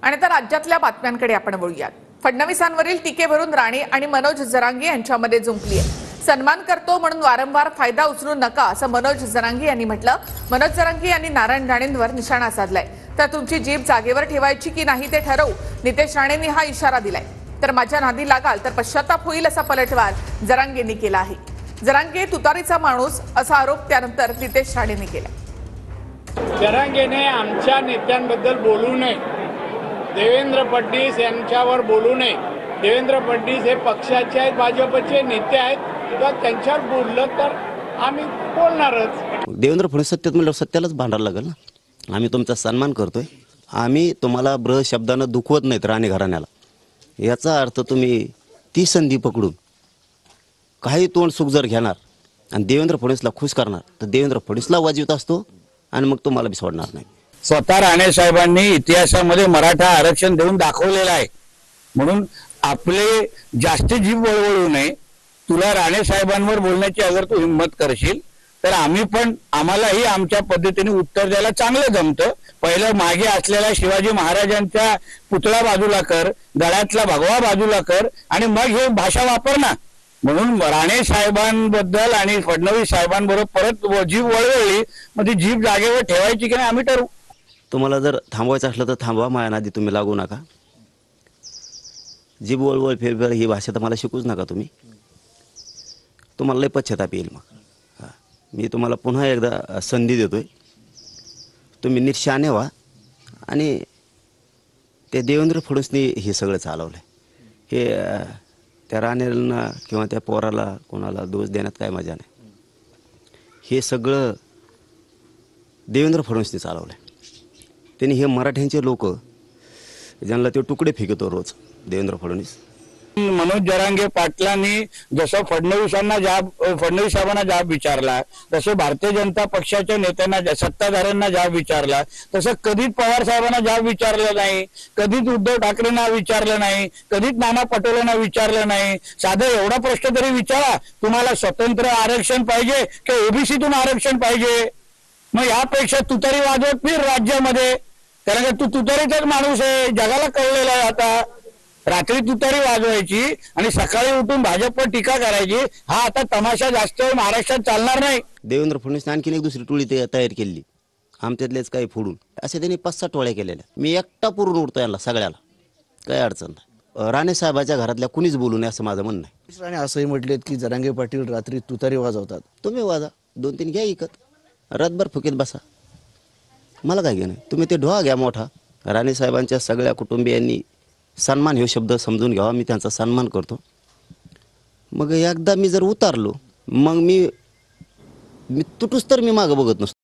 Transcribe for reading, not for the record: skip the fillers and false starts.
आणि आता राज्यातल्या बातम्यांकडे आपण वळूयात। फडणवीसांवरील टीकेवरून राणे आणि मनोज जरांगे यांच्यामध्ये जुंपली आहे। सन्मान करतो म्हणून वारंवार फायदा उचलू नका असं मनोज जरांगे यांनी म्हटलं। मनोज जरांगे यांनी नारायण राणेंवर निशाणा साधलाय। तर तुमची जीभ जागेवर ठेवायची की नाही ते ठरवू, नितेश राणेंनी हा इशारा दिलाय। तर माझ्या नादी लागाल तर पश्चाताप होईल असा पलटवार जरांगेंनी केला आहे। जरांगे तुतारीचा माणूस असा आरोप त्यानंतर नितेश राणेंनी केला। जरांगेने आमच्या नेत्यांबद्दल बोलू नये, देवेंद्र फडणवीस यांच्यावर बोलू नये। देवेंद्र फडणवीस हे पक्षाचे आहेत, भाजपचे नेते आहेत, तर त्यांच्यावर बोललं तर आम्ही बोलणारच। देवेंद्र फडणवीस सत्तेत म्हणल्यावर सत्यालाच भांडायला लागेल ना। आम्ही तुमचा सन्मान करतोय, आम्ही तुम्हाला ब्र शब्दानं दुखवत नाहीत राणे घराण्याला। याचा अर्थ तुम्ही ती संधी पकडून काही तोंड सुख जर घेणार आणि देवेंद्र फडणवीसला खुश करणार तर देवेंद्र फडणवीसला वाजवत असतो आणि मग तुम्हाला बी सोडणार नाही। स्वतः राणे साहेबांनी इतिहासामध्ये मराठा आरक्षण देऊन दाखवलेलं आहे, म्हणून आपले जास्त जीव वळवळू नये। तुला राणे साहेबांवर बोलण्याची अगर तू हिंमत करशील तर आम्हालाही आमच्या पद्धतीने उत्तर द्यायला चांगलं जमतं। पहिलं मागे असलेल्या शिवाजी महाराजांचा पुतळा बाजूला कर, गळ्यातला भगवा बाजूला कर आणि मग हे भाषा वापर ना। म्हणून राणे साहेबांबद्दल आणि फडणवीस साहेबांबरोबर परत जीभ वळवळली, मग ती जीभ जागेवर ठेवायची की नाही आम्ही ठरवू। तुम्हाला जर थांबवायचं असलं तर थांबवा, माझ्या नादी तुम्ही लागू नका। जीभ वळवळ फेरफेर ही भाषा तर मला शिकूच नका तुम्ही, तुम्हाला लय पश्चाताप येईल। मग मी तुम्हाला पुन्हा एकदा संधी देतोय, तुम्ही निशाने व्हा। आणि ते देवेंद्र फडणवीसनी हे सगळं चालवलं आहे, हे त्या राणेंना किंवा त्या पोराला कोणाला दोष देण्यात काय मजा नाही। हे सगळं देवेंद्र फडणवीसने चालवलं आहे। त्यांनी हे मराठ्यांचे लोक ज्यांना ते तुकडे फेकतो रोज देवेंद्र फडणवीस। मनोज जरांगे पाटलांनी जसं फडणवीस साहेबांना जाब विचारला, तसं भारतीय जनता पक्षाच्या नेत्यांना सत्ताधाऱ्यांना जाब विचारला, तसं कधीच पवार साहेबांना जाब विचारलं नाही, कधीच उद्धव ठाकरेंना विचारलं नाही, कधीच नाना पटोलेंना विचारलं नाही। साधा एवढा प्रश्न तरी विचारा, तुम्हाला स्वतंत्र आरक्षण पाहिजे की ओबीसीतून आरक्षण पाहिजे? मग यापेक्षा तुतारी वाजवत फिर राज्यामध्ये, कारण की तू तुतारीचाच माणूस आहे, जगाला कळलेला आहे। आता रात्री तुतारी वाजवायची आणि सकाळी उठून भाजपवर टीका करायची, हा आता तमाशा जास्त महाराष्ट्रात चालणार नाही। देवेंद्र फडणवीसने आणखीन एक दुसरी टोळी तयार केली, आमच्यातलेच काही फोडून असे त्यांनी 5-6 टोळ्या केलेल्या। मी एकटा पुरून उडतो यांना सगळ्याला, काही अडचण नाही। राणे साहेबाच्या घरातल्या कुणीच बोलू नये असं माझं म्हणणं आहे। राणे असंही म्हटलेत की जरांगे पाटील रात्री तुतारी वाजवतात, तुम्ही वाजा, 2-3 घ्या इकत, रातभर फुकीत बसा, मला काय घेणं। तुम्ही ते ढोहा घ्या मोठा। राणे साहेबांच्या सगळ्या कुटुंबियांनी सन्मान हे शब्द समजून घ्यावा, मी त्यांचा सन्मान करतो। मग एकदा मी जर उतारलो मग मी तुटूस तर मी मागं बघत नसतो।